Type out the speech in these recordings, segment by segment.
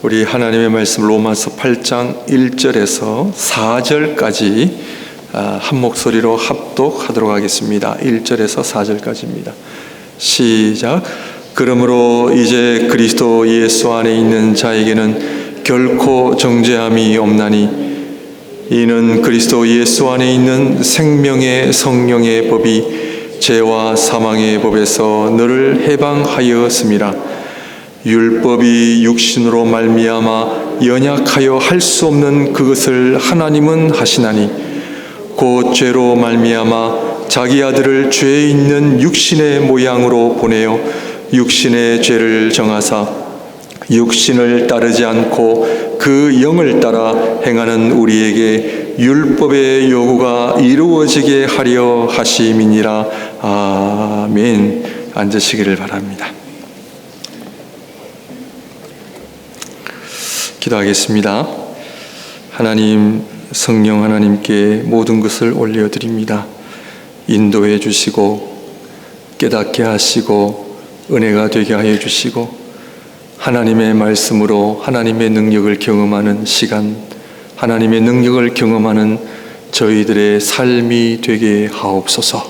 우리 하나님의 말씀 로마서 8장 1절에서 4절까지 한 목소리로 합독하도록 하겠습니다. 1절에서 4절까지입니다. 시작. 그러므로 이제 그리스도 예수 안에 있는 자에게는 결코 정죄함이 없나니 이는 그리스도 예수 안에 있는 생명의 성령의 법이 죄와 사망의 법에서 너를 해방하였음이라. 율법이 육신으로 말미암아 연약하여 할 수 없는 그것을 하나님은 하시나니 곧 죄로 말미암아 자기 아들을 죄 있는 육신의 모양으로 보내어 육신의 죄를 정하사 육신을 따르지 않고 그 영을 따라 행하는 우리에게 율법의 요구가 이루어지게 하려 하심이니라. 아멘. 앉으시기를 바랍니다. 기도하겠습니다. 하나님, 성령 하나님께 모든 것을 올려드립니다. 인도해 주시고 깨닫게 하시고 은혜가 되게 하여 주시고 하나님의 말씀으로 하나님의 능력을 경험하는 시간, 하나님의 능력을 경험하는 저희들의 삶이 되게 하옵소서.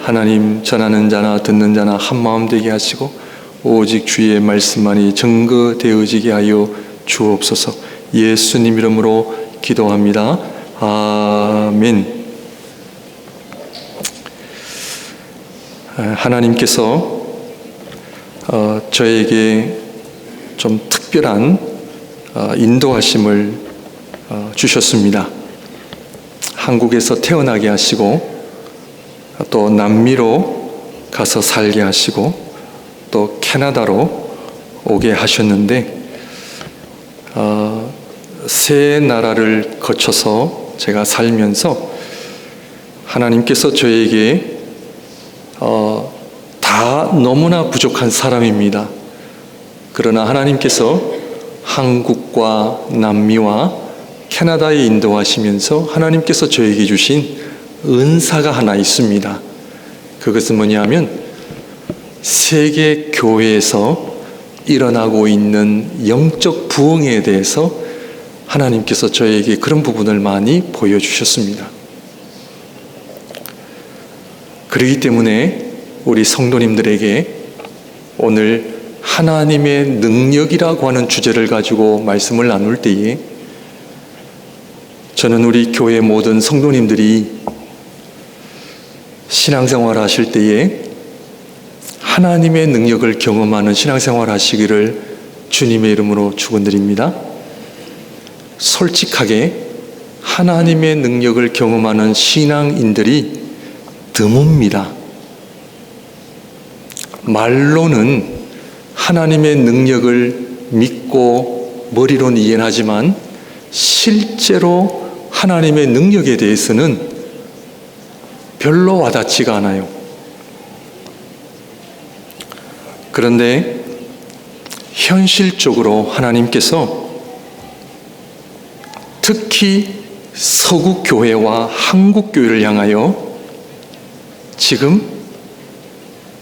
하나님, 전하는 자나 듣는 자나 한마음 되게 하시고 오직 주의 말씀만이 증거되어지게 하여 주옵소서. 예수님 이름으로 기도합니다. 아멘. 하나님께서 저에게 좀 특별한 인도하심을 주셨습니다. 한국에서 태어나게 하시고 또 남미로 가서 살게 하시고 또 캐나다로 오게 하셨는데 세 나라를 거쳐서 제가 살면서 하나님께서 저에게 다 너무나 부족한 사람입니다. 그러나 하나님께서 한국과 남미와 캐나다에 인도하시면서 하나님께서 저에게 주신 은사가 하나 있습니다. 그것은 뭐냐면 세계 교회에서 일어나고 있는 영적 부흥에 대해서 하나님께서 저에게 그런 부분을 많이 보여주셨습니다. 그렇기 때문에 우리 성도님들에게 오늘 하나님의 능력이라고 하는 주제를 가지고 말씀을 나눌 때에 저는 우리 교회 모든 성도님들이 신앙생활 하실 때에 하나님의 능력을 경험하는 신앙생활 하시기를 주님의 이름으로 축원드립니다. 솔직하게 하나님의 능력을 경험하는 신앙인들이 드뭅니다. 말로는 하나님의 능력을 믿고 머리로는 이해하지만 실제로 하나님의 능력에 대해서는 별로 와닿지가 않아요. 그런데 현실적으로 하나님께서 특히 서구 교회와 한국 교회를 향하여 지금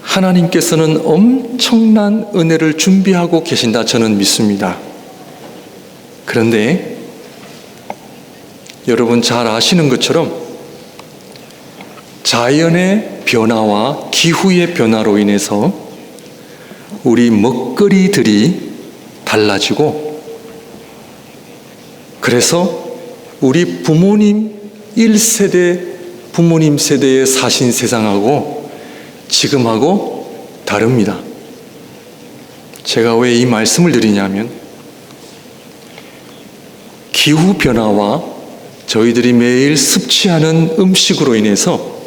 하나님께서는 엄청난 은혜를 준비하고 계신다 저는 믿습니다. 그런데 여러분 잘 아시는 것처럼 자연의 변화와 기후의 변화로 인해서 우리 먹거리들이 달라지고 그래서 우리 부모님 1세대 부모님 세대에 사신 세상하고 지금하고 다릅니다. 제가 왜 이 말씀을 드리냐면 기후 변화와 저희들이 매일 섭취하는 음식으로 인해서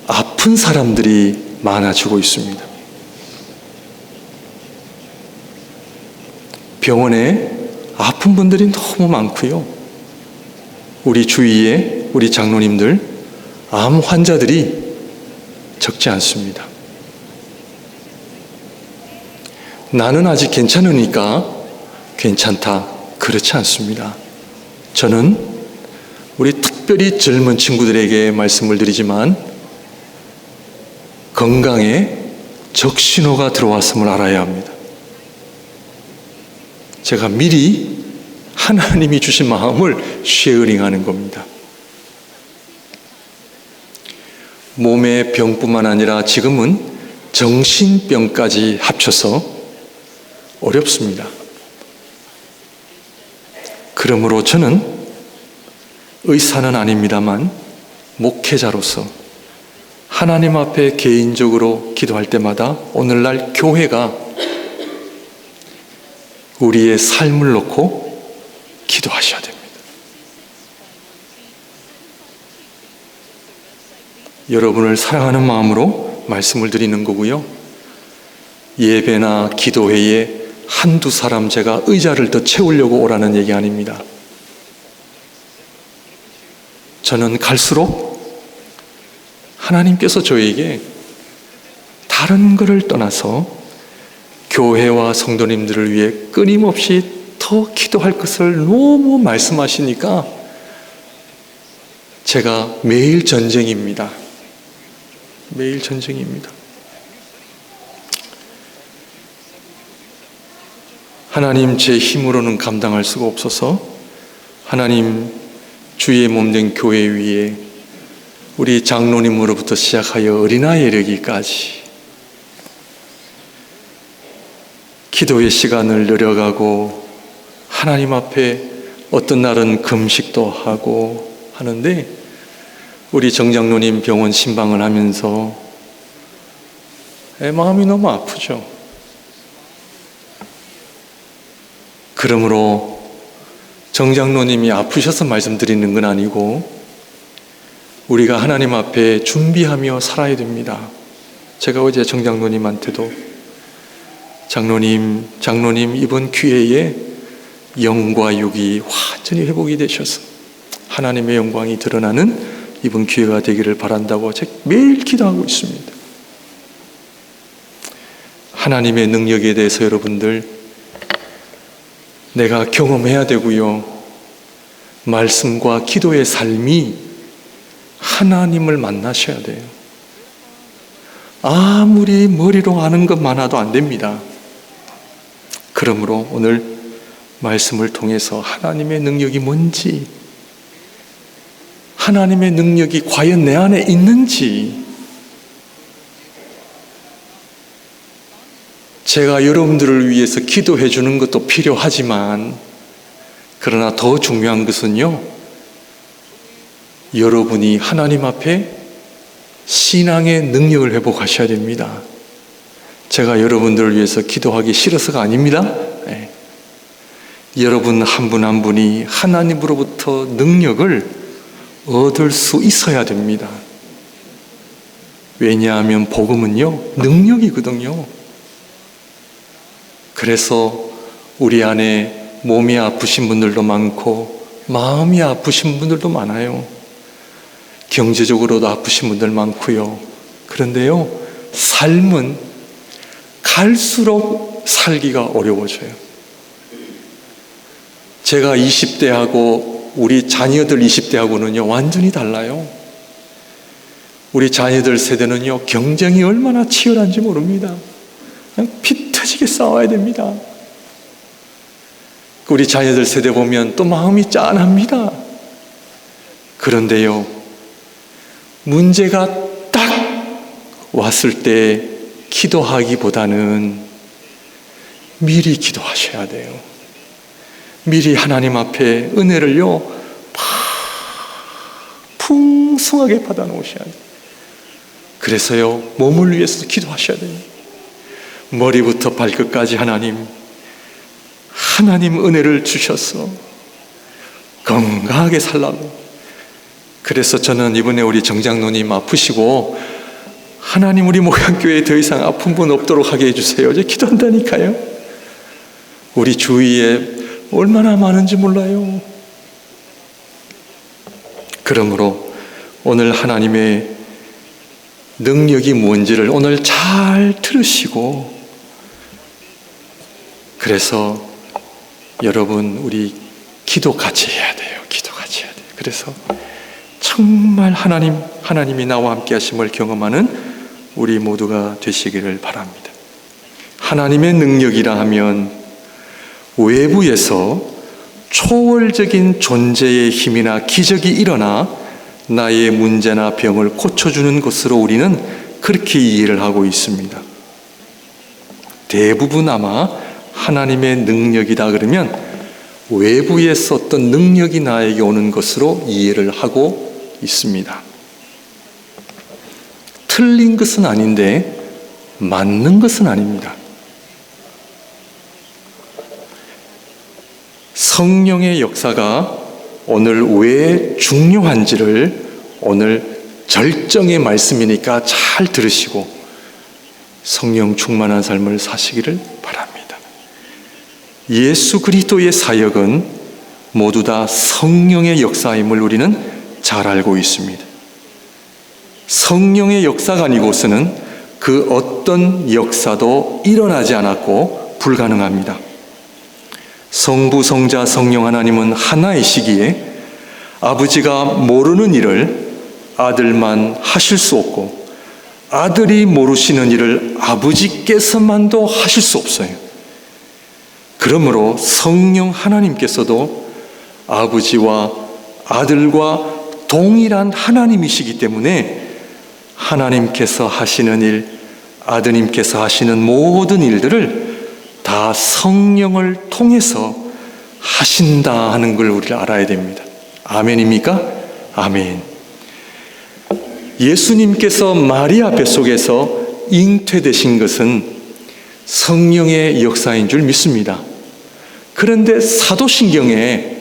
아픈 사람들이 많아지고 있습니다. 병원에 아픈 분들이 너무 많고요. 우리 주위에 우리 장로님들 암 환자들이 적지 않습니다. 나는 아직 괜찮으니까 괜찮다. 그렇지 않습니다. 저는 우리 특별히 젊은 친구들에게 말씀을 드리지만 건강에 적신호가 들어왔음을 알아야 합니다. 제가 미리 하나님이 주신 마음을 쉐어링하는 겁니다. 몸의 병뿐만 아니라 지금은 정신병까지 합쳐서 어렵습니다. 그러므로 저는 의사는 아닙니다만 목회자로서 하나님 앞에 개인적으로 기도할 때마다 오늘날 교회가 우리의 삶을 놓고 기도하셔야 됩니다. 여러분을 사랑하는 마음으로 말씀을 드리는 거고요. 예배나 기도회에 한두 사람 제가 의자를 더 채우려고 오라는 얘기 아닙니다. 저는 갈수록 하나님께서 저에게 다른 것을 떠나서 교회와 성도님들을 위해 끊임없이 더 기도할 것을 너무 말씀하시니까 제가 매일 전쟁입니다. 매일 전쟁입니다. 하나님, 제 힘으로는 감당할 수가 없어서 하나님, 주의 몸된 교회 위에 우리 장로님으로부터 시작하여 어린아이 이르기까지 기도의 시간을 늘려가고 하나님 앞에 어떤 날은 금식도 하고 하는데 우리 정장로님 병원 신방을 하면서 마음이 너무 아프죠. 그러므로 정장로님이 아프셔서 말씀드리는 건 아니고 우리가 하나님 앞에 준비하며 살아야 됩니다. 제가 어제 정장로님한테도 장로님 이번 기회에 영과 육이 완전히 회복이 되셔서 하나님의 영광이 드러나는 이번 기회가 되기를 바란다고 제가 매일 기도하고 있습니다. 하나님의 능력에 대해서 여러분들 내가 경험해야 되고요. 말씀과 기도의 삶이 하나님을 만나셔야 돼요. 아무리 머리로 아는 것 많아도 안 됩니다. 그러므로 오늘 말씀을 통해서 하나님의 능력이 뭔지, 하나님의 능력이 과연 내 안에 있는지, 제가 여러분들을 위해서 기도해 주는 것도 필요하지만 그러나 더 중요한 것은요, 여러분이 하나님 앞에 신앙의 능력을 회복하셔야 됩니다. 제가 여러분들을 위해서 기도하기 싫어서가 아닙니다. 네. 여러분 한 분 한 분이 하나님으로부터 능력을 얻을 수 있어야 됩니다. 왜냐하면 복음은요, 능력이거든요. 그래서 우리 안에 몸이 아프신 분들도 많고 마음이 아프신 분들도 많아요. 경제적으로도 아프신 분들 많고요. 그런데요, 삶은 갈수록 살기가 어려워져요. 제가 20대하고 우리 자녀들 20대하고는요 완전히 달라요. 우리 자녀들 세대는요 경쟁이 얼마나 치열한지 모릅니다. 그냥 피 터지게 싸워야 됩니다. 우리 자녀들 세대 보면 또 마음이 짠합니다. 그런데요, 문제가 딱 왔을 때 기도하기보다는 미리 기도하셔야 돼요. 미리 하나님 앞에 은혜를요 풍성하게 받아 놓으셔야 돼요. 그래서요 몸을 위해서 기도하셔야 돼요. 머리부터 발끝까지 하나님 은혜를 주셔서 건강하게 살라고. 그래서 저는 이번에 우리 정장로님 아프시고 하나님 우리 목양교회에 더 이상 아픈 분 없도록 하게 해주세요. 이제 기도한다니까요. 우리 주위에 얼마나 많은지 몰라요. 그러므로 오늘 하나님의 능력이 뭔지를 오늘 잘 들으시고, 그래서 여러분 우리 기도 같이 해야 돼요. 기도 같이 해야 돼요. 그래서 정말 하나님이 나와 함께 하심을 경험하는 우리 모두가 되시기를 바랍니다. 하나님의 능력이라 하면 외부에서 초월적인 존재의 힘이나 기적이 일어나 나의 문제나 병을 고쳐주는 것으로 우리는 그렇게 이해를 하고 있습니다. 대부분 아마 하나님의 능력이다 그러면 외부에서 어떤 능력이 나에게 오는 것으로 이해를 하고 있습니다. 틀린 것은 아닌데 맞는 것은 아닙니다. 성령의 역사가 오늘 왜 중요한지를 오늘 절정의 말씀이니까 잘 들으시고 성령 충만한 삶을 사시기를 바랍니다. 예수 그리스도의 사역은 모두 다 성령의 역사임을 우리는 잘 알고 있습니다. 성령의 역사가 아니고서는 그 어떤 역사도 일어나지 않았고 불가능합니다. 성부, 성자, 성령 하나님은 하나이시기에 아버지가 모르는 일을 아들만 하실 수 없고 아들이 모르시는 일을 아버지께서만도 하실 수 없어요. 그러므로 성령 하나님께서도 아버지와 아들과 동일한 하나님이시기 때문에 하나님께서 하시는 일, 아드님께서 하시는 모든 일들을 다 성령을 통해서 하신다 하는 걸 우리가 알아야 됩니다. 아멘입니까? 아멘. 예수님께서 마리아 뱃속에서 잉태되신 것은 성령의 역사인 줄 믿습니다. 그런데 사도신경에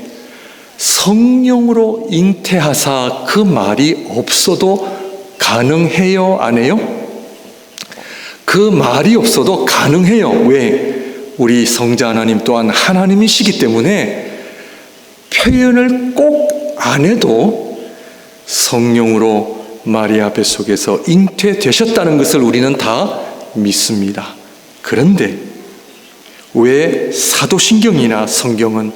성령으로 잉태하사 그 말이 없어도 가능해요? 안 해요? 그 말이 없어도 가능해요. 왜? 우리 성자 하나님 또한 하나님이시기 때문에 표현을 꼭 안 해도 성령으로 마리아 뱃속에서 잉태되셨다는 것을 우리는 다 믿습니다. 그런데 왜 사도신경이나 성경은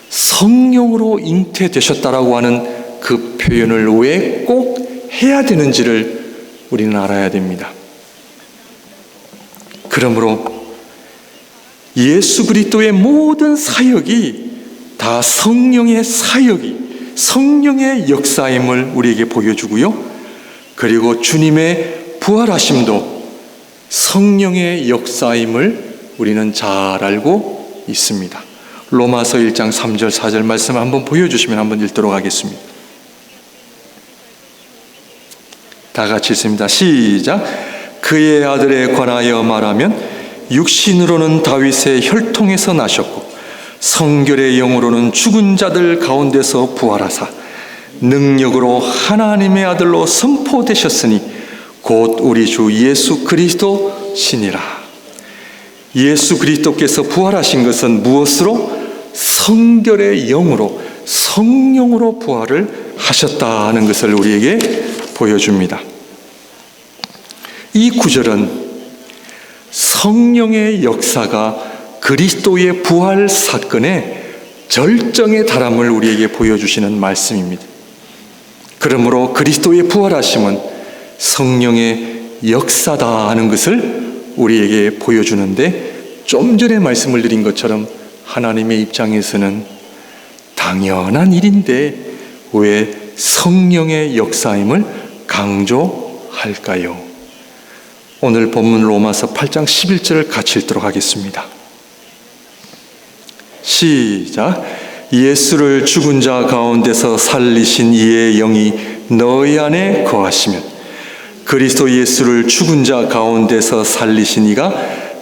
성령으로 잉태되셨다라고 하는 그 표현을 왜 꼭 해야 되는지를 우리는 알아야 됩니다. 그러므로 예수 그리스도의 모든 사역이 다 성령의 사역이 성령의 역사임을 우리에게 보여주고요. 그리고 주님의 부활하심도 성령의 역사임을 우리는 잘 알고 있습니다. 로마서 1장 3절 4절 말씀 한번 보여주시면 한번 읽도록 하겠습니다. 다 같이 읽습니다. 시작. 그의 아들에 관하여 말하면 육신으로는 다윗의 혈통에서 나셨고 성결의 영으로는 죽은 자들 가운데서 부활하사 능력으로 하나님의 아들로 선포되셨으니 곧 우리 주 예수 그리스도시니라. 예수 그리스도께서 부활하신 것은 무엇으로? 성결의 영으로 성령으로 부활을 하셨다는 것을 우리에게 보여줍니다. 이 구절은 성령의 역사가 그리스도의 부활 사건의 절정에 달함을 우리에게 보여주시는 말씀입니다. 그러므로 그리스도의 부활하심은 성령의 역사다 하는 것을 우리에게 보여주는데 좀 전에 말씀을 드린 것처럼 하나님의 입장에서는 당연한 일인데 왜 성령의 역사임을 강조할까요? 오늘 본문 로마서 8장 11절을 같이 읽도록 하겠습니다. 시작. 예수를 죽은 자 가운데서 살리신 이의 영이 너희 안에 거하시면 그리스도 예수를 죽은 자 가운데서 살리신 이가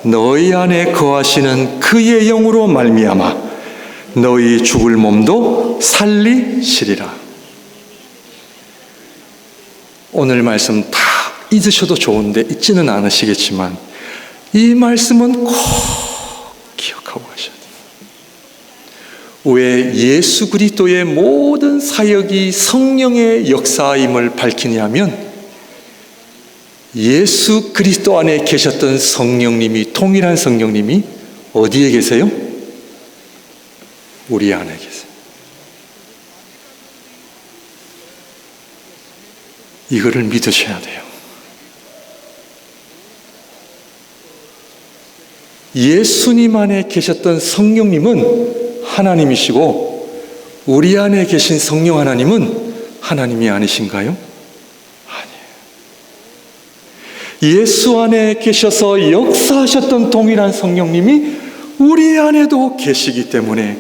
너희 안에 거하시는 그의 영으로 말미암아 너희 죽을 몸도 살리시리라. 오늘 말씀 다 잊으셔도 좋은데 잊지는 않으시겠지만 이 말씀은 꼭 기억하고 가셔야 돼요. 왜 예수 그리스도의 모든 사역이 성령의 역사임을 밝히냐면 예수 그리스도 안에 계셨던 성령님이 동일한 성령님이 어디에 계세요? 우리 안에 계세요. 이거를 믿으셔야 돼요. 예수님 안에 계셨던 성령님은 하나님이시고 우리 안에 계신 성령 하나님은 하나님이 아니신가요? 아니에요. 예수 안에 계셔서 역사하셨던 동일한 성령님이 우리 안에도 계시기 때문에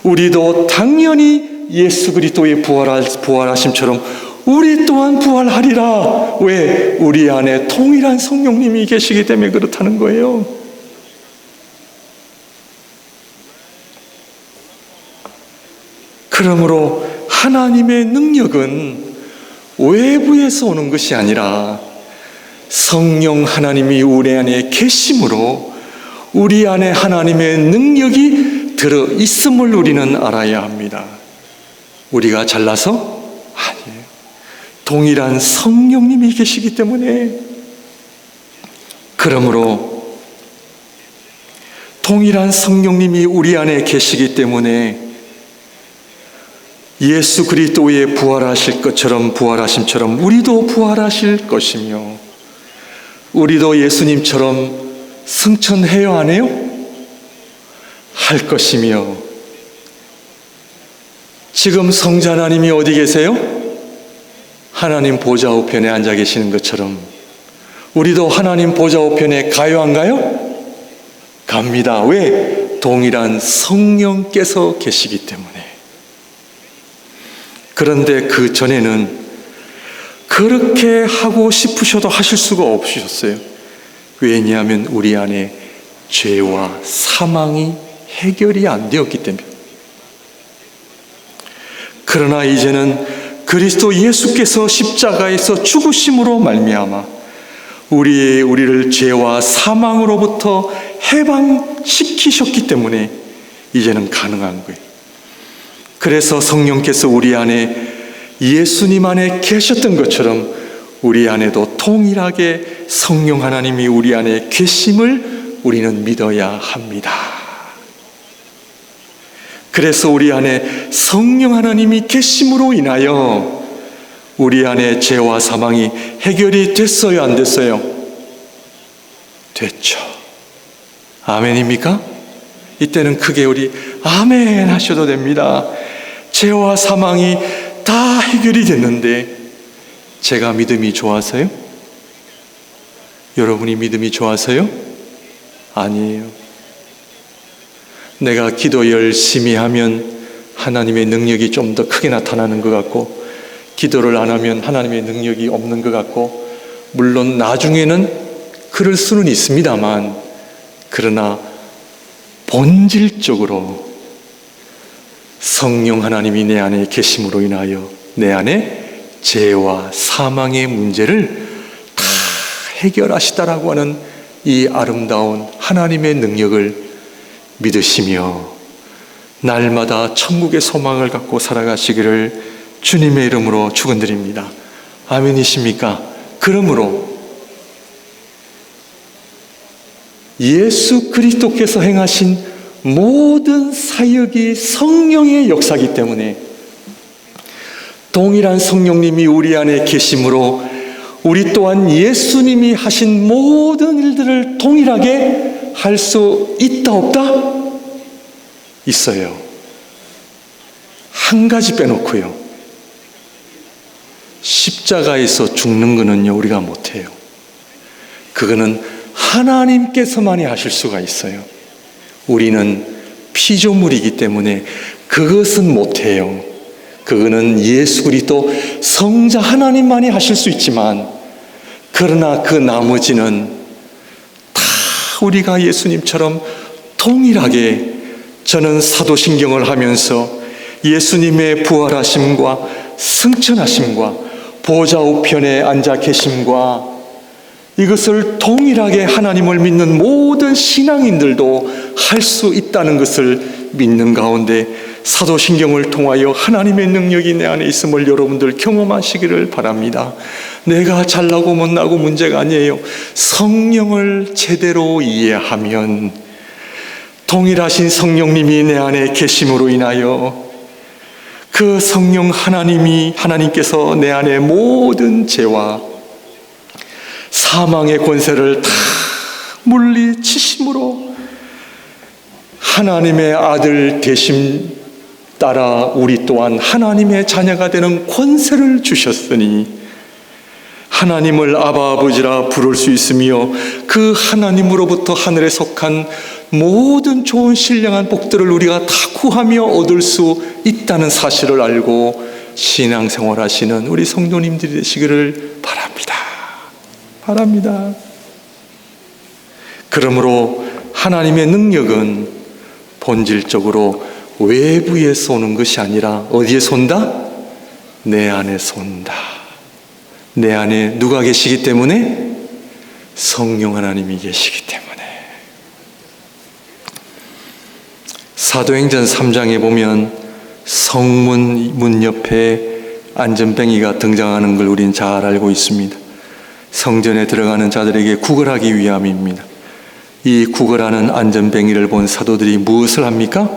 우리도 당연히 예수 그리스도의 부활하심처럼 우리 또한 부활하리라. 왜? 우리 안에 동일한 성령님이 계시기 때문에 그렇다는 거예요. 그러므로 하나님의 능력은 외부에서 오는 것이 아니라 성령 하나님이 우리 안에 계심으로 우리 안에 하나님의 능력이 들어있음을 우리는 알아야 합니다. 우리가 잘나서? 아니에요. 동일한 성령님이 계시기 때문에. 그러므로 동일한 성령님이 우리 안에 계시기 때문에 예수 그리스도의 부활하실 것처럼 부활하심처럼 우리도 부활하실 것이며 우리도 예수님처럼 승천해요 안 해요? 할 것이며 지금 성자 하나님이 어디 계세요? 하나님 보좌 우편에 앉아 계시는 것처럼 우리도 하나님 보좌 우편에 가요 안 가요? 갑니다. 왜? 동일한 성령께서 계시기 때문에. 그런데 그 전에는 그렇게 하고 싶으셔도 하실 수가 없으셨어요. 왜냐하면 우리 안에 죄와 사망이 해결이 안 되었기 때문에. 그러나 이제는 그리스도 예수께서 십자가에서 죽으심으로 말미암아 우리를 죄와 사망으로부터 해방시키셨기 때문에 이제는 가능한 거예요. 그래서 성령께서 우리 안에 예수님 안에 계셨던 것처럼 우리 안에도 동일하게 성령 하나님이 우리 안에 계심을 우리는 믿어야 합니다. 그래서 우리 안에 성령 하나님이 계심으로 인하여 우리 안에 죄와 사망이 해결이 됐어요, 안 됐어요? 됐죠. 아멘입니까? 이때는 크게 우리 아멘 하셔도 됩니다. 죄와 사망이 다 해결이 됐는데 제가 믿음이 좋아서요? 여러분이 믿음이 좋아서요? 아니에요. 내가 기도 열심히 하면 하나님의 능력이 좀 더 크게 나타나는 것 같고 기도를 안 하면 하나님의 능력이 없는 것 같고 물론 나중에는 그럴 수는 있습니다만 그러나 본질적으로 성령 하나님이 내 안에 계심으로 인하여 내 안에 죄와 사망의 문제를 다 해결하시다라고 하는 이 아름다운 하나님의 능력을 믿으시며 날마다 천국의 소망을 갖고 살아가시기를 주님의 이름으로 축원드립니다. 아멘이십니까? 그러므로 예수 그리스도께서 행하신 모든 사역이 성령의 역사이기 때문에 동일한 성령님이 우리 안에 계심으로 우리 또한 예수님이 하신 모든 일들을 동일하게 할 수 있다 없다? 있어요. 한 가지 빼놓고요. 십자가에서 죽는 거는요 우리가 못해요. 그거는 하나님께서만이 하실 수가 있어요. 우리는 피조물이기 때문에 그것은 못해요. 그거는 예수 그리스도 성자 하나님만이 하실 수 있지만 그러나 그 나머지는 다 우리가 예수님처럼 동일하게 저는 사도신경을 하면서 예수님의 부활하심과 승천하심과 보좌 우편에 앉아 계심과 이것을 동일하게 하나님을 믿는 모든 신앙인들도 할 수 있다는 것을 믿는 가운데 사도신경을 통하여 하나님의 능력이 내 안에 있음을 여러분들 경험하시기를 바랍니다. 내가 잘나고 못나고 문제가 아니에요. 성령을 제대로 이해하면 동일하신 성령님이 내 안에 계심으로 인하여 그 성령 하나님께서 내 안에 모든 죄와 사망의 권세를 다 물리치심으로 하나님의 아들 되심 따라 우리 또한 하나님의 자녀가 되는 권세를 주셨으니 하나님을 아바 아버지라 부를 수 있으며 그 하나님으로부터 하늘에 속한 모든 좋은 신령한 복들을 우리가 다 구하며 얻을 수 있다는 사실을 알고 신앙생활 하시는 우리 성도님들이 되시기를 바랍니다. 그러므로 하나님의 능력은 본질적으로 외부에서 오는 것이 아니라 어디에서 온다? 내 안에서 온다. 내 안에 누가 계시기 때문에? 성령 하나님이 계시기 때문에. 사도행전 3장에 보면 성문 문 옆에 안전뱅이가 등장하는 걸 우린 잘 알고 있습니다. 성전에 들어가는 자들에게 구걸하기 위함입니다. 이 구걸하는 안전뱅이를 본 사도들이 무엇을 합니까?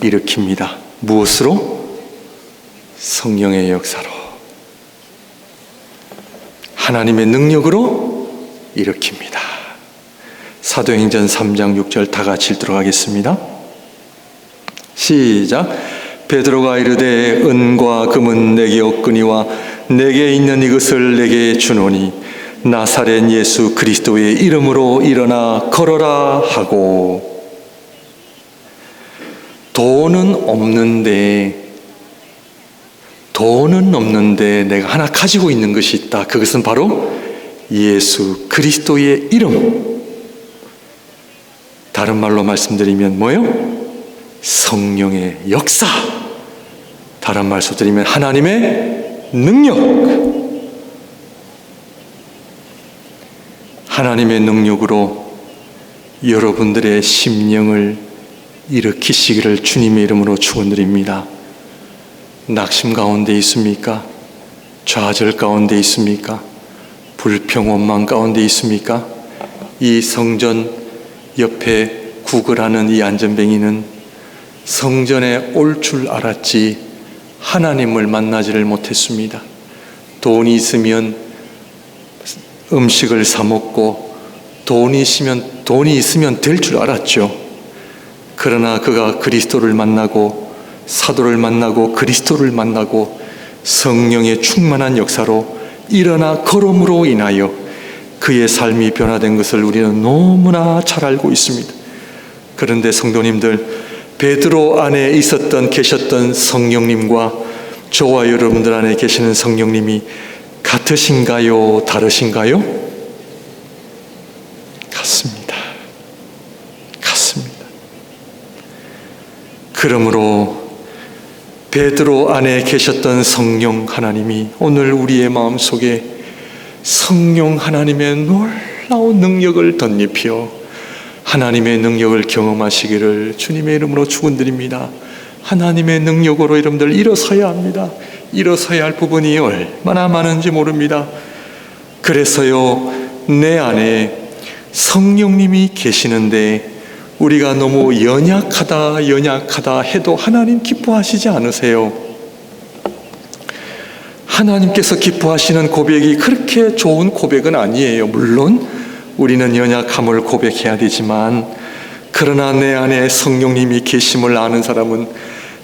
일으킵니다. 무엇으로? 성령의 역사로, 하나님의 능력으로 일으킵니다. 사도행전 3장 6절 다 같이 읽도록 하겠습니다. 시작. 베드로가 이르되 은과 금은 내게 없거니와 내게 있는 이것을 내게 주노니 나사렛 예수 그리스도의 이름으로 일어나 걸어라 하고. 돈은 없는데 내가 하나 가지고 있는 것이 있다. 그것은 바로 예수 그리스도의 이름. 다른 말로 말씀드리면 뭐예요? 성령의 역사. 다른 말로 드리면 하나님의 능력. 하나님의 능력으로 여러분들의 심령을 일으키시기를 주님의 이름으로 축원드립니다. 낙심 가운데 있습니까? 좌절 가운데 있습니까? 불평 원망 가운데 있습니까? 이 성전 옆에 구걸하는 이 안전뱅이는 성전에 올 줄 알았지 하나님을 만나지를 못했습니다. 돈이 있으면 음식을 사 먹고 돈이 있으면 될 줄 알았죠. 그러나 그가 그리스도를 만나고 사도를 만나고 그리스도를 만나고 성령의 충만한 역사로 일어나 걸음으로 인하여 그의 삶이 변화된 것을 우리는 너무나 잘 알고 있습니다. 그런데 성도님들, 베드로 안에 계셨던 성령님과 저와 여러분들 안에 계시는 성령님이 같으신가요? 다르신가요? 같습니다. 그러므로 베드로 안에 계셨던 성령 하나님이 오늘 우리의 마음속에 성령 하나님의 놀라운 능력을 덧입혀 하나님의 능력을 경험하시기를 주님의 이름으로 축원드립니다. 하나님의 능력으로 여러분들 일어서야 합니다. 일어서야 할 부분이 얼마나 많은지 모릅니다. 그래서요, 내 안에 성령님이 계시는데 우리가 너무 연약하다 해도 하나님 기뻐하시지 않으세요? 하나님께서 기뻐하시는 고백이 그렇게 좋은 고백은 아니에요. 물론 우리는 연약함을 고백해야 되지만, 그러나 내 안에 성령님이 계심을 아는 사람은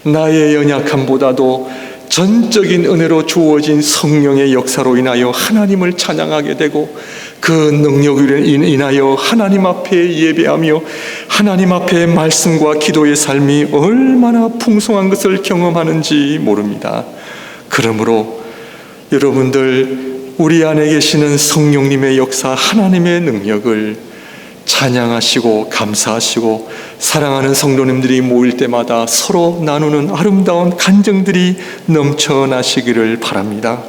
나의 연약함보다도 전적인 은혜로 주어진 성령의 역사로 인하여 하나님을 찬양하게 되고, 그 능력으로 인하여 하나님 앞에 예배하며 하나님 앞에 말씀과 기도의 삶이 얼마나 풍성한 것을 경험하는지 모릅니다. 그러므로 여러분들, 우리 안에 계시는 성령님의 역사, 하나님의 능력을 찬양하시고 감사하시고 사랑하는 성도님들이 모일 때마다 서로 나누는 아름다운 간증들이 넘쳐나시기를 바랍니다.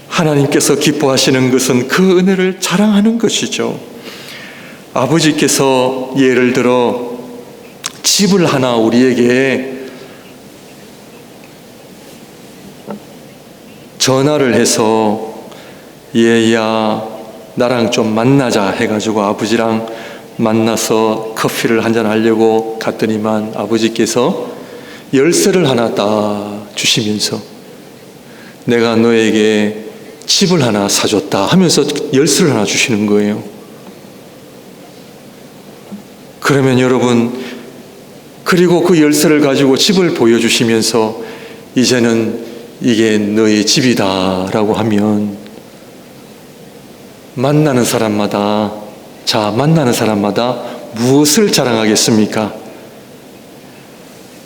하나님께서 기뻐하시는 것은 그 은혜를 자랑하는 것이죠. 아버지께서 예를 들어 집을 하나 우리에게 전화를 해서 얘야 나랑 좀 만나자 해가지고 아버지랑 만나서 커피를 한잔 하려고 갔더니만 아버지께서 열쇠를 하나 딱 주시면서 내가 너에게 집을 하나 사줬다 하면서 열쇠를 하나 주시는 거예요. 그러면 여러분, 그리고 그 열쇠를 가지고 집을 보여주시면서 이제는 이게 너의 집이다 라고 하면 만나는 사람마다 무엇을 자랑하겠습니까?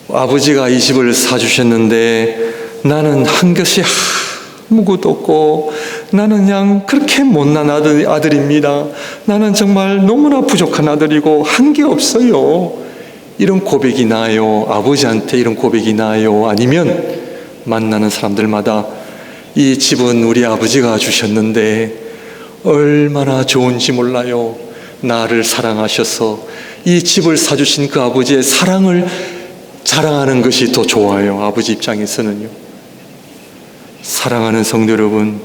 아버지가 이 집을 사주셨는데 나는 한 것이 아무것도 없고 나는 그냥 그렇게 못난 아들입니다. 나는 정말 너무나 부족한 아들이고 한 게 없어요. 이런 고백이 나요? 아버지한테 이런 고백이 나요? 아니면 만나는 사람들마다 이 집은 우리 아버지가 주셨는데 얼마나 좋은지 몰라요. 나를 사랑하셔서 이 집을 사주신 그 아버지의 사랑을 자랑하는 것이 더 좋아요. 아버지 입장에서는요. 사랑하는 성도 여러분,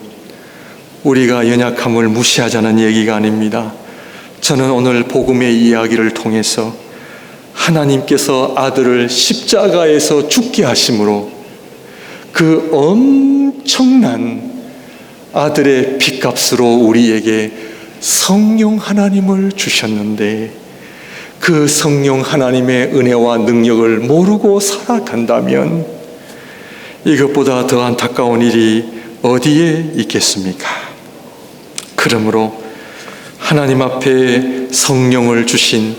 우리가 연약함을 무시하자는 얘기가 아닙니다. 저는 오늘 복음의 이야기를 통해서 하나님께서 아들을 십자가에서 죽게 하심으로 그 엄청난 아들의 핏값으로 우리에게 성령 하나님을 주셨는데 그 성령 하나님의 은혜와 능력을 모르고 살아간다면 이것보다 더 안타까운 일이 어디에 있겠습니까? 그러므로 하나님 앞에 성령을 주신,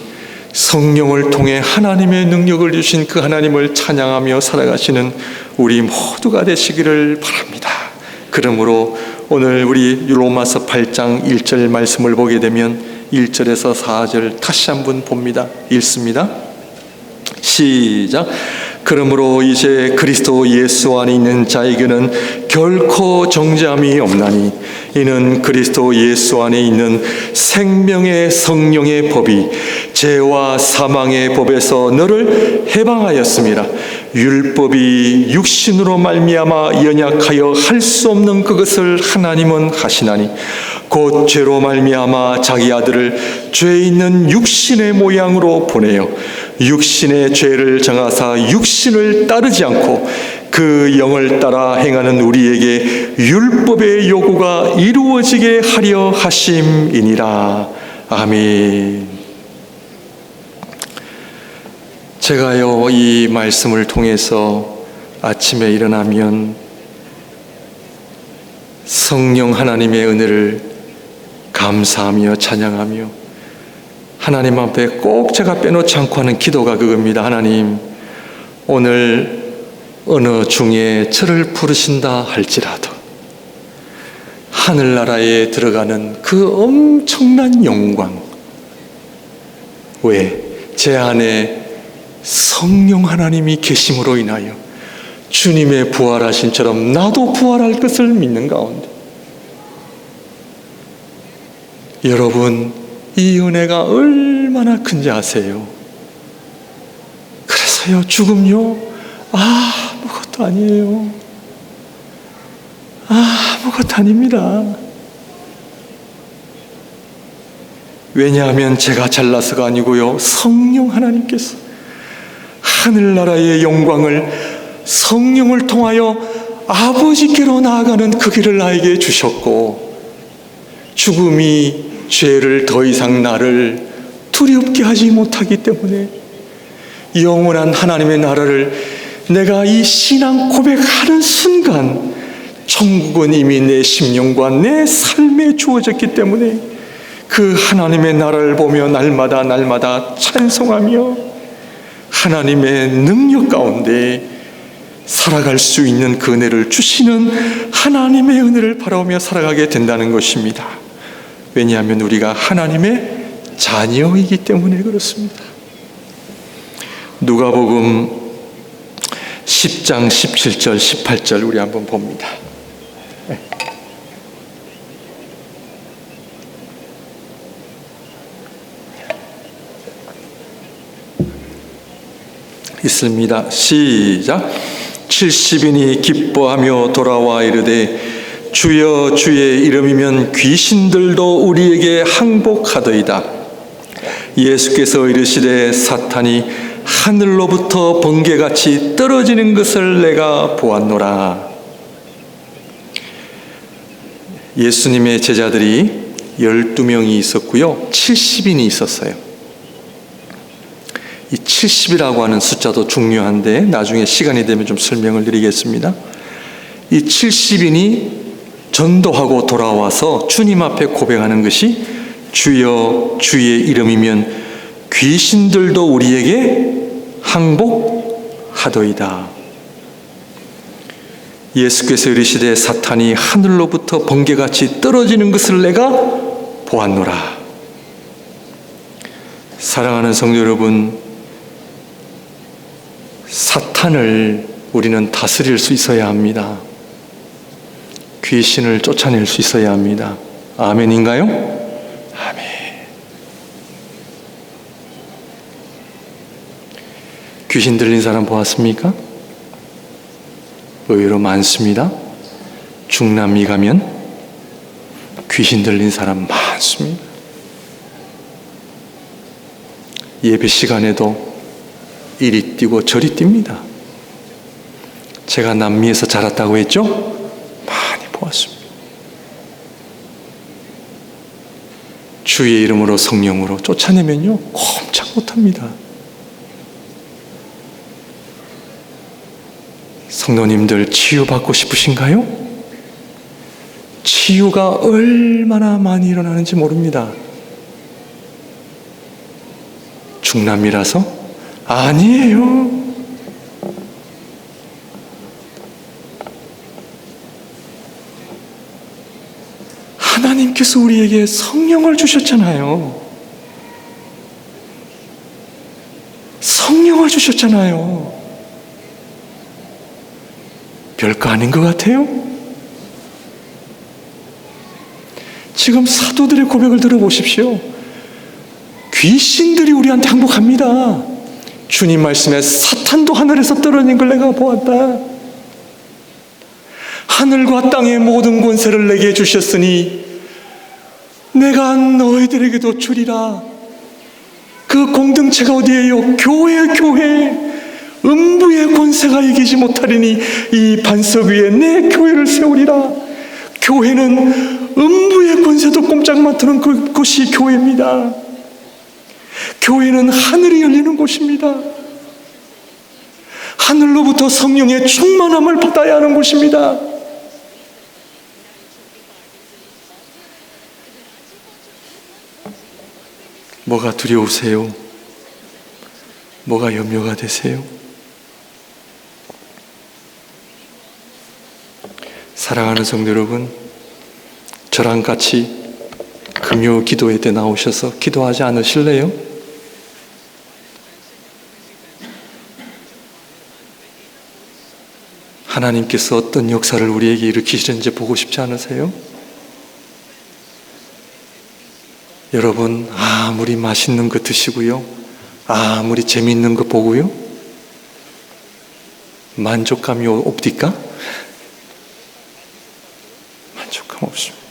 성령을 통해 하나님의 능력을 주신 그 하나님을 찬양하며 살아가시는 우리 모두가 되시기를 바랍니다. 그러므로 오늘 우리 로마서 8장 1절 말씀을 보게 되면 1절에서 4절 다시 한번 봅니다. 읽습니다. 시작. 그러므로 이제 그리스도 예수 안에 있는 자에게는 결코 정죄함이 없나니 이는 그리스도 예수 안에 있는 생명의 성령의 법이 죄와 사망의 법에서 너를 해방하였습니다. 율법이 육신으로 말미암아 연약하여 할 수 없는 그것을 하나님은 하시나니 곧 죄로 말미암아 자기 아들을 죄 있는 육신의 모양으로 보내어 육신의 죄를 정하사 육신을 따르지 않고 그 영을 따라 행하는 우리에게 율법의 요구가 이루어지게 하려 하심이니라. 아멘. 제가요, 이 말씀을 통해서 아침에 일어나면 성령 하나님의 은혜를 감사하며 찬양하며 하나님 앞에 꼭 제가 빼놓지 않고 하는 기도가 그겁니다. 하나님, 오늘 어느 중에 저를 부르신다 할지라도 하늘나라에 들어가는 그 엄청난 영광, 왜? 제 안에 성령 하나님이 계심으로 인하여 주님의 부활하심처럼 나도 부활할 것을 믿는 가운데 여러분, 이 은혜가 얼마나 큰지 아세요? 그래서요, 죽음요, 아무것도 아니에요. 아무것도 아닙니다. 왜냐하면 제가 잘나서가 아니고요, 성령 하나님께서 하늘나라의 영광을 성령을 통하여 아버지께로 나아가는 그 길을 나에게 주셨고, 죽음이 죄를 더 이상 나를 두렵게 하지 못하기 때문에 영원한 하나님의 나라를 내가 이 신앙 고백하는 순간 천국은 이미 내 심령과 내 삶에 주어졌기 때문에 그 하나님의 나라를 보며 날마다 찬송하며 하나님의 능력 가운데 살아갈 수 있는 그 은혜를 주시는 하나님의 은혜를 바라보며 살아가게 된다는 것입니다. 왜냐하면 우리가 하나님의 자녀이기 때문에 그렇습니다. 누가복음 10장 17절 18절 우리 한번 봅니다. 있습니다. 시작. 70인이 기뻐하며 돌아와 이르되 주여, 주의 이름이면 귀신들도 우리에게 항복하더이다. 예수께서 이르시되 사탄이 하늘로부터 번개같이 떨어지는 것을 내가 보았노라. 예수님의 제자들이 12명이 있었고요, 70인이 있었어요. 이 70이라고 하는 숫자도 중요한데 나중에 시간이 되면 좀 설명을 드리겠습니다. 이 70인이 전도하고 돌아와서 주님 앞에 고백하는 것이 주여 주의 이름이면 귀신들도 우리에게 항복하도이다. 예수께서 이르시되 사탄이 하늘로부터 번개같이 떨어지는 것을 내가 보았노라. 사랑하는 성도 여러분, 사탄을 우리는 다스릴 수 있어야 합니다. 귀신을 쫓아낼 수 있어야 합니다. 아멘인가요? 아멘. 귀신 들린 사람 보았습니까? 의외로 많습니다. 중남미 가면 귀신 들린 사람 많습니다. 예배 시간에도 이리 뛰고 저리 뜁니다. 제가 남미에서 자랐다고 했죠? 많이 보았습니다. 주의 이름으로 성령으로 쫓아내면요 꼼짝 못합니다. 성도님들 치유받고 싶으신가요? 치유가 얼마나 많이 일어나는지 모릅니다. 중남미라서? 아니에요. 하나님께서 우리에게 성령을 주셨잖아요. 성령을 주셨잖아요. 별거 아닌 것 같아요? 지금 사도들의 고백을 들어보십시오. 귀신들이 우리한테 항복합니다. 주님 말씀에 사탄도 하늘에서 떨어진 걸 내가 보았다. 하늘과 땅의 모든 권세를 내게 주셨으니 내가 너희들에게도 주리라. 그 공동체가 어디예요? 교회. 음부의 권세가 이기지 못하리니 이 반석 위에 내 교회를 세우리라. 교회는 음부의 권세도 꼼짝 못하는 그곳이 교회입니다. 교회는 하늘이 열리는 곳입니다. 하늘로부터 성령의 충만함을 받아야 하는 곳입니다. 뭐가 두려우세요? 뭐가 염려가 되세요? 사랑하는 성도 여러분, 저랑 같이 금요 기도회 때 나오셔서 기도하지 않으실래요? 하나님께서 어떤 역사를 우리에게 일으키시는지 보고 싶지 않으세요? 여러분, 아무리 맛있는 거 드시고요, 아무리 재미있는 거 보고요, 만족감이 없디까? 만족감 없습니다.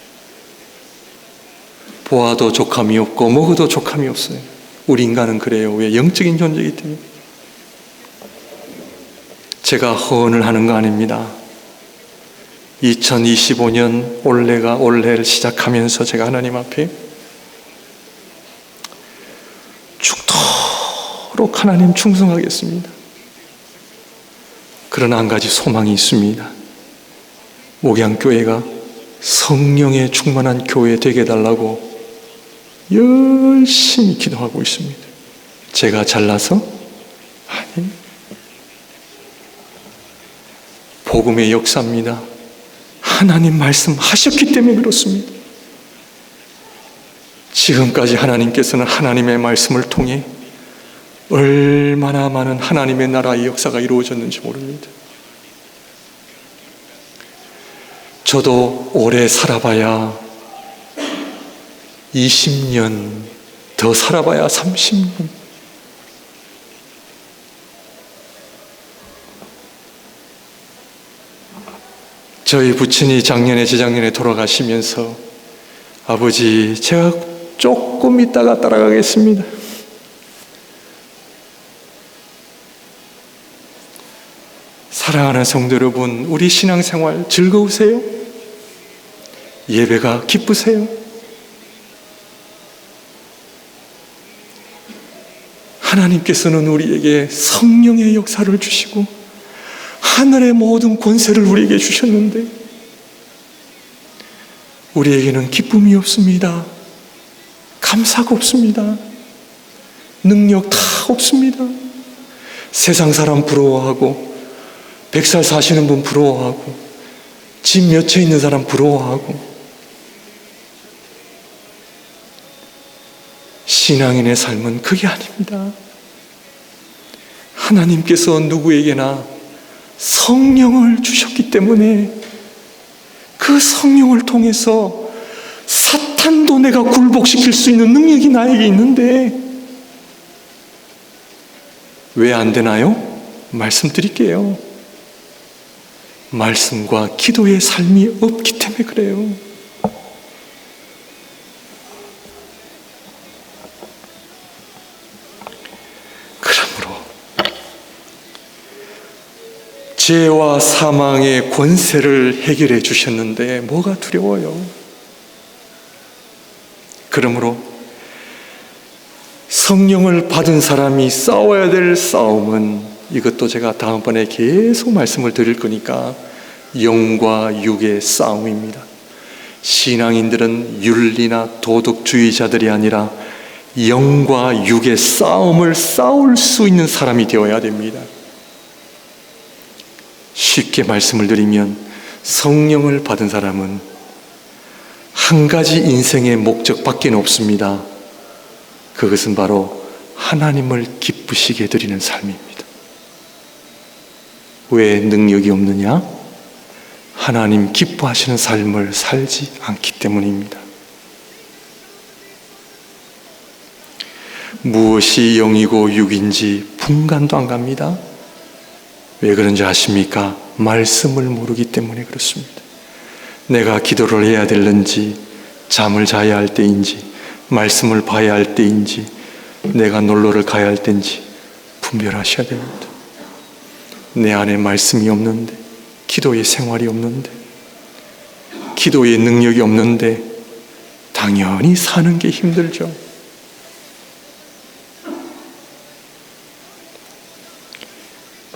보아도 족함이 없고 먹어도 족함이 없어요. 우리 인간은 그래요. 왜? 영적인 존재이기 때문에. 제가 허언을 하는 거 아닙니다. 2025년 올해를 시작하면서 제가 하나님 앞에 죽도록 하나님 충성하겠습니다. 그러나 한 가지 소망이 있습니다. 목양교회가 성령의 충만한 교회 되게 해달라고 열심히 기도하고 있습니다. 제가 잘나서? 아니, 복음의 역사입니다. 하나님 말씀하셨기 때문에 그렇습니다. 지금까지 하나님께서는 하나님의 말씀을 통해 얼마나 많은 하나님의 나라의 역사가 이루어졌는지 모릅니다. 저도 오래 살아봐야 20년, 더 살아봐야 30년. 저희 부친이 작년에 재작년에 돌아가시면서 아버지, 제가 조금 있다가 따라가겠습니다. 사랑하는 성도 여러분, 우리 신앙생활 즐거우세요? 예배가 기쁘세요? 하나님께서는 우리에게 성령의 역사를 주시고 하늘의 모든 권세를 우리에게 주셨는데 우리에게는 기쁨이 없습니다. 감사가 없습니다. 능력 다 없습니다. 세상 사람 부러워하고 100살 사시는 분 부러워하고 집 몇 채 있는 사람 부러워하고 신앙인의 삶은 그게 아닙니다. 하나님께서 누구에게나 성령을 주셨기 때문에 그 성령을 통해서 사탄도 내가 굴복시킬 수 있는 능력이 나에게 있는데 왜 안 되나요? 말씀드릴게요. 말씀과 기도의 삶이 없기 때문에 그래요. 그러므로 죄와 사망의 권세를 해결해 주셨는데 뭐가 두려워요? 그러므로 성령을 받은 사람이 싸워야 될 싸움은 이것도 제가 다음번에 계속 말씀을 드릴 거니까 영과 육의 싸움입니다. 신앙인들은 윤리나 도덕주의자들이 아니라 영과 육의 싸움을 싸울 수 있는 사람이 되어야 됩니다. 쉽게 말씀을 드리면 성령을 받은 사람은 한 가지 인생의 목적밖에 없습니다. 그것은 바로 하나님을 기쁘시게 드리는 삶입니다. 왜 능력이 없느냐? 하나님 기뻐하시는 삶을 살지 않기 때문입니다. 무엇이 영이고 육인지 분간도 안 갑니다. 왜 그런지 아십니까? 말씀을 모르기 때문에 그렇습니다. 내가 기도를 해야 되는지, 잠을 자야 할 때인지, 말씀을 봐야 할 때인지, 내가 놀러를 가야 할 때인지 분별하셔야 됩니다. 내 안에 말씀이 없는데, 기도의 생활이 없는데, 기도의 능력이 없는데 당연히 사는 게 힘들죠.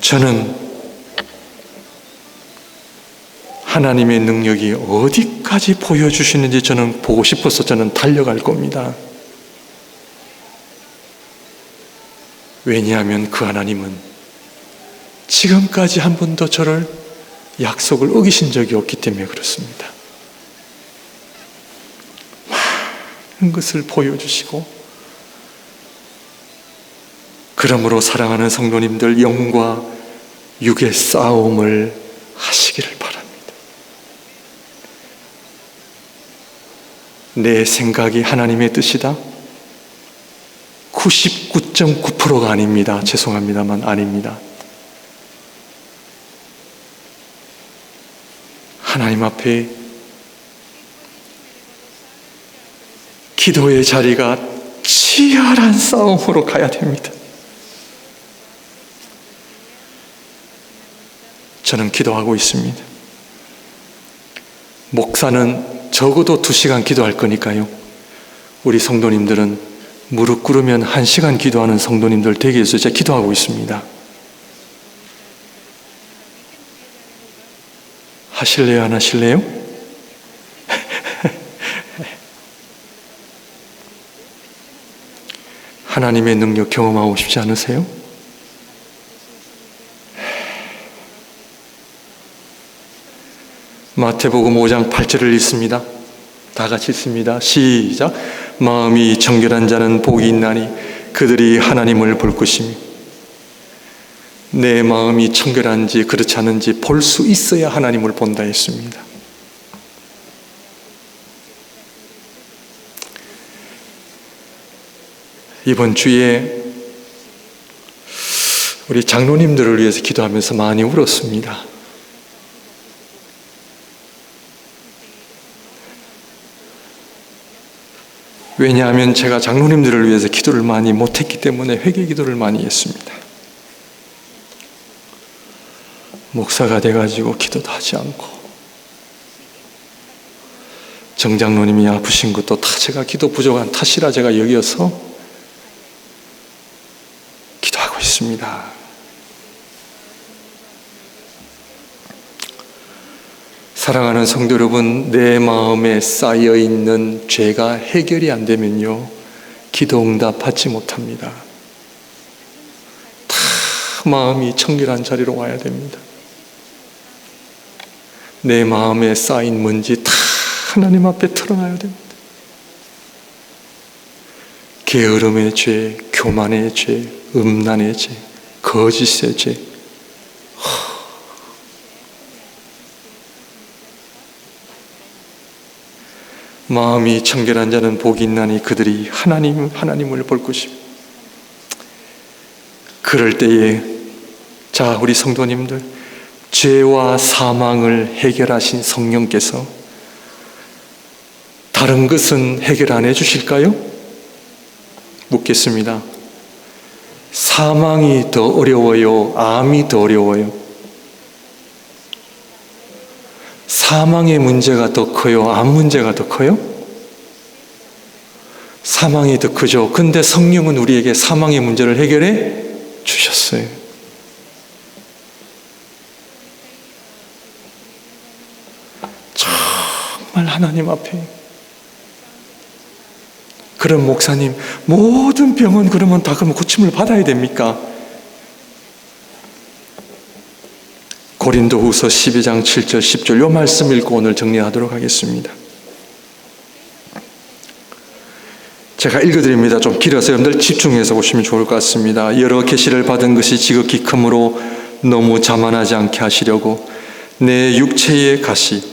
저는 하나님의 능력이 어디까지 보여주시는지 저는 보고 싶어서 저는 달려갈 겁니다. 왜냐하면 그 하나님은 지금까지 한 번도 저를 약속을 어기신 적이 없기 때문에 그렇습니다. 많은 것을 보여주시고, 그러므로 사랑하는 성도님들, 영과 육의 싸움을 하시기를 바랍니다. 내 생각이 하나님의 뜻이다? 99.9%가 아닙니다. 죄송합니다만 아닙니다. 하나님 앞에 기도의 자리가 치열한 싸움으로 가야 됩니다. 저는 기도하고 있습니다. 목사는 적어도 2시간 기도할 거니까요. 우리 성도님들은 무릎 꿇으면 1시간 기도하는 성도님들 되게 해서 제가 기도하고 있습니다. 하실래요? 안 하실래요? 하나님의 능력 경험하고 싶지 않으세요? 마태복음 5장 8절을 읽습니다. 다 같이 읽습니다. 시작. 마음이 정결한 자는 복이 있나니 그들이 하나님을 볼 것이며. 내 마음이 청결한지 그렇지 않은지 볼 수 있어야 하나님을 본다 했습니다. 이번 주에 우리 장로님들을 위해서 기도하면서 많이 울었습니다. 왜냐하면 제가 장로님들을 위해서 기도를 많이 못했기 때문에 회개 기도를 많이 했습니다. 목사가 돼가지고 기도도 하지 않고, 정장로님이 아프신 것도 다 제가 기도 부족한 탓이라 제가 여기어서 기도하겠습니다. 사랑하는 성도 여러분, 내 마음에 쌓여있는 죄가 해결이 안 되면요, 기도 응답 받지 못합니다. 다 마음이 청결한 자리로 와야 됩니다. 내 마음에 쌓인 먼지 다 하나님 앞에 털어놔야 됩니다. 게으름의 죄, 교만의 죄, 음란의 죄, 거짓의 죄, 마음이 청결한 자는 복이 있나니 그들이 하나님을 볼 것입니다. 그럴 때에, 자, 우리 성도님들, 죄와 사망을 해결하신 성령께서 다른 것은 해결 안 해주실까요? 묻겠습니다. 사망이 더 어려워요? 암이 더 어려워요? 사망의 문제가 더 커요? 암 문제가 더 커요? 사망이 더 크죠. 근데 성령은 우리에게 사망의 문제를 해결해 주셨어요. 정말 하나님 앞에, 그럼 목사님, 모든 병은 그러면 다 그러면 고침을 받아야 됩니까? 고린도후서 12장 7절 10절 이 말씀 읽고 오늘 정리하도록 하겠습니다. 제가 읽어드립니다. 좀 길어서 여러분들 집중해서 보시면 좋을 것 같습니다. 여러 계시를 받은 것이 지극히 크므로 너무 자만하지 않게 하시려고 내 육체의 가시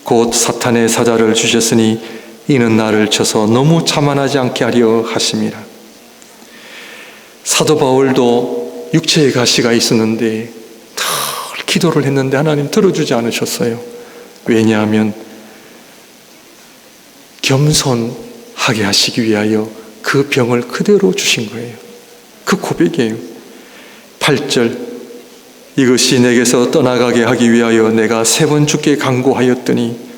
곧 사탄의 사자를 주셨으니 이는 나를 쳐서 너무 자만하지 않게 하려 하심이라. 사도 바울도 육체의 가시가 있었는데 늘 기도를 했는데 하나님 들어주지 않으셨어요. 왜냐하면 겸손하게 하시기 위하여 그 병을 그대로 주신 거예요. 그 고백이에요. 8절, 이것이 내게서 떠나가게 하기 위하여 내가 3번 주께 간구하였더니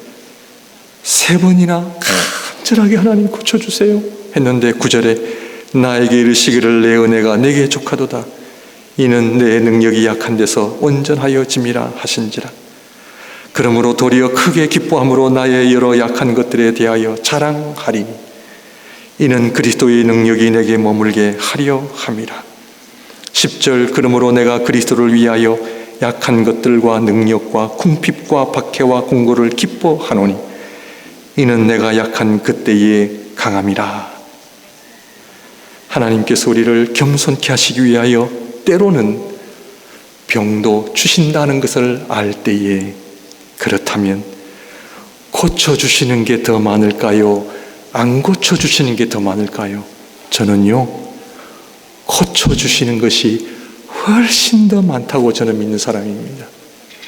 3번이나 간절하게 하나님 고쳐주세요 했는데 9절에 나에게 이르시기를 내 은혜가 내게 족하도다. 이는 내 능력이 약한 데서 온전하여 짐이라 하신지라. 그러므로 도리어 크게 기뻐함으로 나의 여러 약한 것들에 대하여 자랑하리니 이는 그리스도의 능력이 내게 머물게 하려 함이라. 10절, 그러므로 내가 그리스도를 위하여 약한 것들과 능력과 궁핍과 박해와 공고를 기뻐하노니 이는 내가 약한 그때에 강함이라. 하나님께서 우리를 겸손케 하시기 위하여 때로는 병도 주신다는 것을 알 때에, 그렇다면 고쳐주시는 게 더 많을까요? 안 고쳐주시는 게 더 많을까요? 저는요, 고쳐주시는 것이 훨씬 더 많다고 저는 믿는 사람입니다.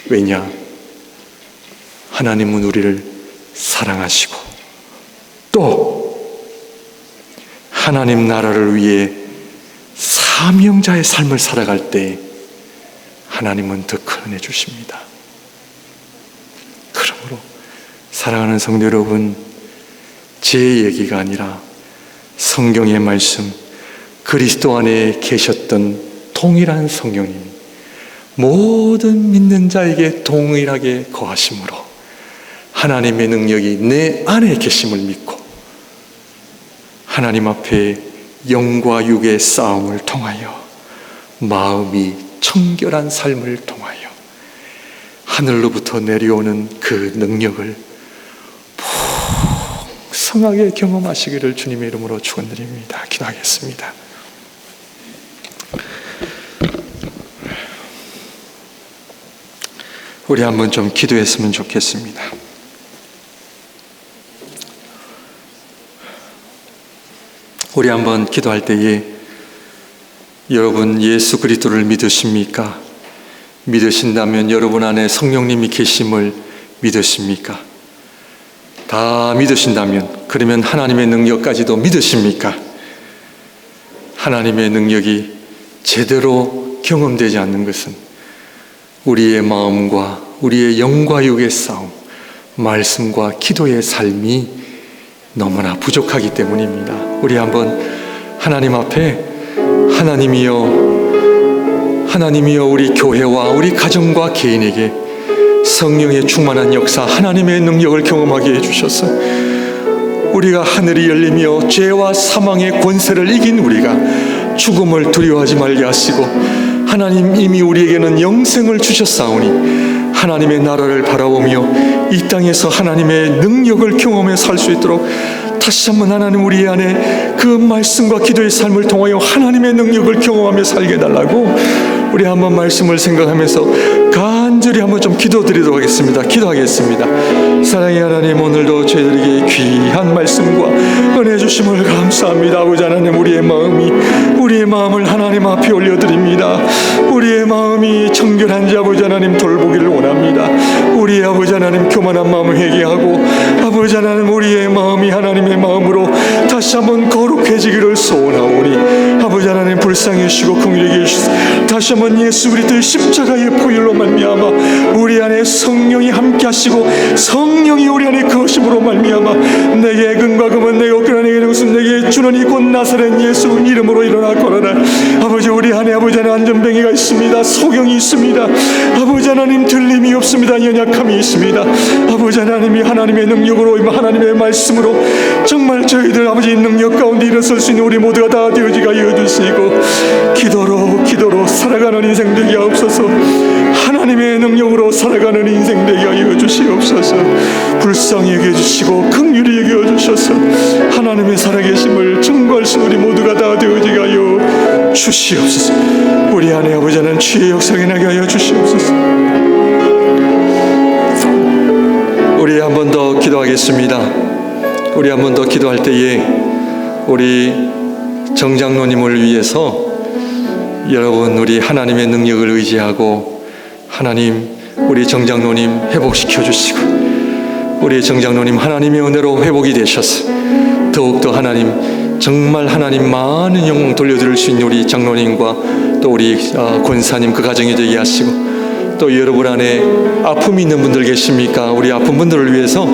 왜냐? 하나님은 우리를 사랑하시고 또 하나님 나라를 위해 사명자의 삶을 살아갈 때 하나님은 더 큰 은혜 주십니다. 그러므로 사랑하는 성도 여러분, 제 얘기가 아니라 성경의 말씀, 그리스도 안에 계셨던 동일한 성령님이 모든 믿는 자에게 동일하게 거하심으로 하나님의 능력이 내 안에 계심을 믿고 하나님 앞에 영과 육의 싸움을 통하여 마음이 청결한 삶을 통하여 하늘로부터 내려오는 그 능력을 풍성하게 경험하시기를 주님의 이름으로 축원드립니다. 기도하겠습니다. 우리 한번 좀 기도했으면 좋겠습니다. 우리 한번 기도할 때에 여러분 예수 그리스도를 믿으십니까? 믿으신다면 여러분 안에 성령님이 계심을 믿으십니까? 다 믿으신다면 그러면 하나님의 능력까지도 믿으십니까? 하나님의 능력이 제대로 경험되지 않는 것은 우리의 마음과 우리의 영과 육의 싸움, 말씀과 기도의 삶이 너무나 부족하기 때문입니다. 우리 한번 하나님 앞에, 하나님이여 하나님이여 우리 교회와 우리 가정과 개인에게 성령의 충만한 역사, 하나님의 능력을 경험하게 해주셔서 우리가 하늘이 열리며 죄와 사망의 권세를 이긴 우리가 죽음을 두려워하지 말게 하시고, 하나님 이미 우리에게는 영생을 주셨사오니 하나님의 나라를 바라보며 이 땅에서 하나님의 능력을 경험해 살 수 있도록 다시 한번 하나님 우리 안에 그 말씀과 기도의 삶을 통하여 하나님의 능력을 경험하며 살게 해달라고 우리 한번 말씀을 생각하면서 간절히 한번 좀 기도드리도록 하겠습니다. 기도하겠습니다. 사랑의 하나님, 오늘도 저희들에게 귀한 말씀과 은혜 주심을 감사합니다. 아버지 하나님, 우리의 마음을 하나님 앞에 올려드립니다. 우리의 마음이 청결한지 아버지 하나님 돌보기를 원합니다. 우리의 아버지 하나님 교만한 마음을 회개하고 아버지 하나님 우리의 마음이 하나님의 마음으로 다시 한번 거룩해지기를 소원하오니 아버지 하나님 불쌍히 여시고 긍휼히 여시소. 다시 한번 예수 그리스도의 십자가의 보혈로 말미암아 우리 안에 성령이 함께 하시고 성령이 우리 안에 거심으로 말미암아 내게 근과 금은 내게 없거나 내게 웃음 내게 주는 이 곧 나사렛 예수 이름으로 일어나 걸어라. 아버지 우리 안에 아버지 하나님 안전뱅이가 있습니다. 소경이 있습니다. 아버지 하나님 들림이 없습니다. 연약함이 있습니다. 아버지 하나님이 하나님의 능력으로 하나님의 말씀으로 정말 저희들 아버지 능력 가운데 일어설 수 있는 우리 모두가 다 되어지게 하여 주시고 기도로 살아가는 인생 되게 하옵소서. 하나님의 능력으로 살아가는 인생 되게 하여 주시옵소서. 불쌍히 여겨 주시고 긍휼히 여겨 주셔서 하나님의 살아계심을 증거할 수 우리 모두가 다 되어지게 하여 주시옵소서. 우리 안에 아버지 하나님 주의 역사에 나게 하여 주시옵소서. 우리 한 번 더 기도하겠습니다. 우리 한 번 더 기도할 때에 우리 정장로님을 위해서 여러분 우리 하나님의 능력을 의지하고 하나님 우리 정장로님 회복시켜 주시고 우리 정장로님 하나님의 은혜로 회복이 되셔서 더욱더 하나님 정말 하나님 많은 영광 돌려드릴 수 있는 우리 장로님과 또 우리 권사님 그 가정이 되게 하시고 또 여러분 안에 아픔이 있는 분들 계십니까? 우리 아픈 분들을 위해서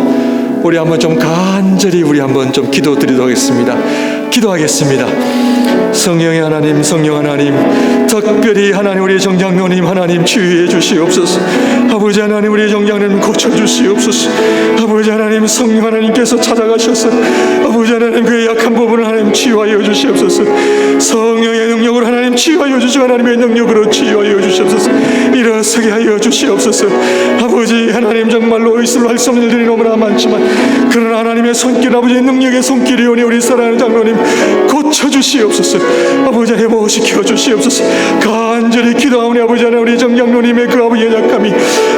우리 한번 좀 간절히 우리 한번 좀 기도드리도록 하겠습니다. 기도하겠습니다. 성령의 하나님, 성령 하나님, 특별히 하나님 우리 정장로님 하나님 치유해 주시옵소서. 아버지 하나님 우리 정장로님 고쳐 주시옵소서. 아버지 하나님 성령 하나님께서 찾아가셔서 아버지 하나님 그의 약한 부분을 하나님 치유하여 주시옵소서. 성령의 능력으로 하나님 치유하여 주시고 하나님의 능력으로 치유하여 주시옵소서. 일어서게 하여 주시옵소서. 아버지 하나님 정말로 의술로 할 수 없는 일들이 너무나 많지만 그러나 하나님의 손길 아버지의 능력의 손길이 오니 우리 사랑하는 장로님 고쳐 주시옵소서. 아버지 회복시켜 주시옵소서. 간절히 기도하오니 아버지 하나님 우리 정장로님의 그 아버지의 약함이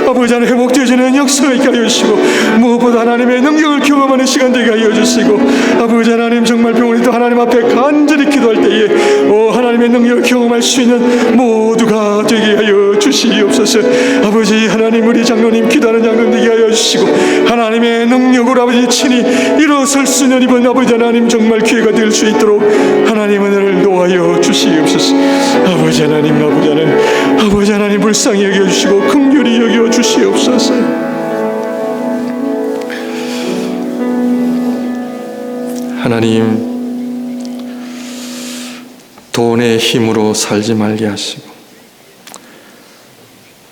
아버지 하나님 회복되어지는 역사가 있게 하여 주시고 무엇보다 하나님의 능력을 경험하는 시간 되게 하여 주시고 아버지 하나님 정말 병원에도 하나님 앞에 간절히 기도할 때에 하나님의 능력을 경험할 수 있는 모두가 되게 하여 주시옵소서. 아버지 하나님 우리 장로님 기도하는 장로님 되게 하여 주시고 하나님의 능력으로 아버지 친히 일어설 수 있는 이번 아버지 하나님 정말 기회가 될 수 있도록 하나님 은혜를 놓아여 주시옵소서. 아버지 하나님 불쌍히 여겨주시고 긍휼히 여겨주시옵소서. 하나님 돈의 힘으로 살지 말게 하시고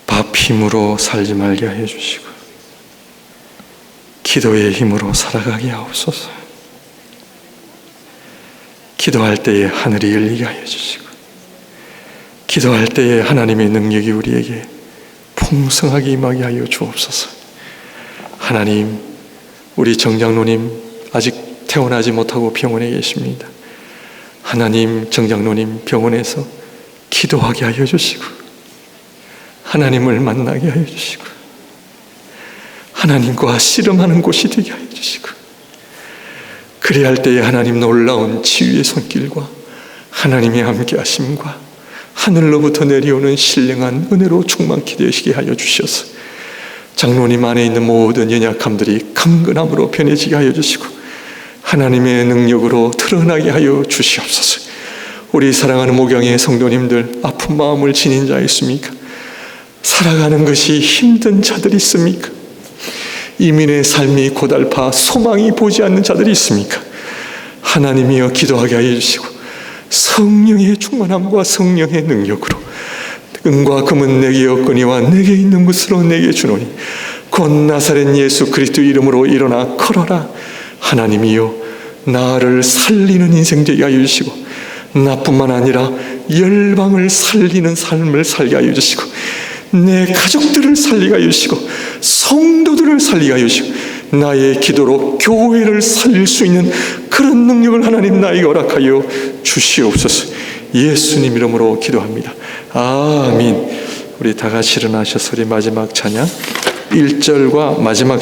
밥 힘으로 살지 말게 하여 주시고 기도의 힘으로 살아가게 하옵소서. 기도할 때에 하늘이 열리게 하여 주시고 기도할 때에 하나님의 능력이 우리에게 풍성하게 임하게 하여 주옵소서. 하나님 우리 정장로님 아직 태어나지 못하고 병원에 계십니다. 하나님 정장로님 병원에서 기도하게 하여 주시고 하나님을 만나게 하여 주시고 하나님과 씨름하는 곳이 되게 하여 주시고 그리할 때에 하나님 놀라운 치유의 손길과 하나님의 함께 하심과 하늘로부터 내려오는 신령한 은혜로 충만케 되시게 하여 주셔서 장로님 안에 있는 모든 연약함들이 강건함으로 변해지게 하여 주시고 하나님의 능력으로 드러나게 하여 주시옵소서. 우리 사랑하는 목양의 성도님들 아픈 마음을 지닌 자 있습니까? 살아가는 것이 힘든 자들이 있습니까? 이민의 삶이 고달파 소망이 보지 않는 자들이 있습니까? 하나님이여 기도하게 하여 주시고 성령의 충만함과 성령의 능력으로 은과 금은 내게 없거니와 내게 있는 것으로 내게 주노니 곧 나사렛 예수 그리스도 이름으로 일어나 걸어라. 하나님이여, 나를 살리는 인생 되게 하여 주시고 나뿐만 아니라 열방을 살리는 삶을 살게 하여 주시고 내 가족들을 살리게 하여 주시고 성도들을 살리게 하여 주시고 나의 기도로 교회를 살릴 수 있는 그런 능력을 하나님 나에게 허락하여 주시옵소서. 예수님 이름으로 기도합니다. 아멘. 우리 다 같이 일어나셔서 우리 마지막 찬양 1절과 마지막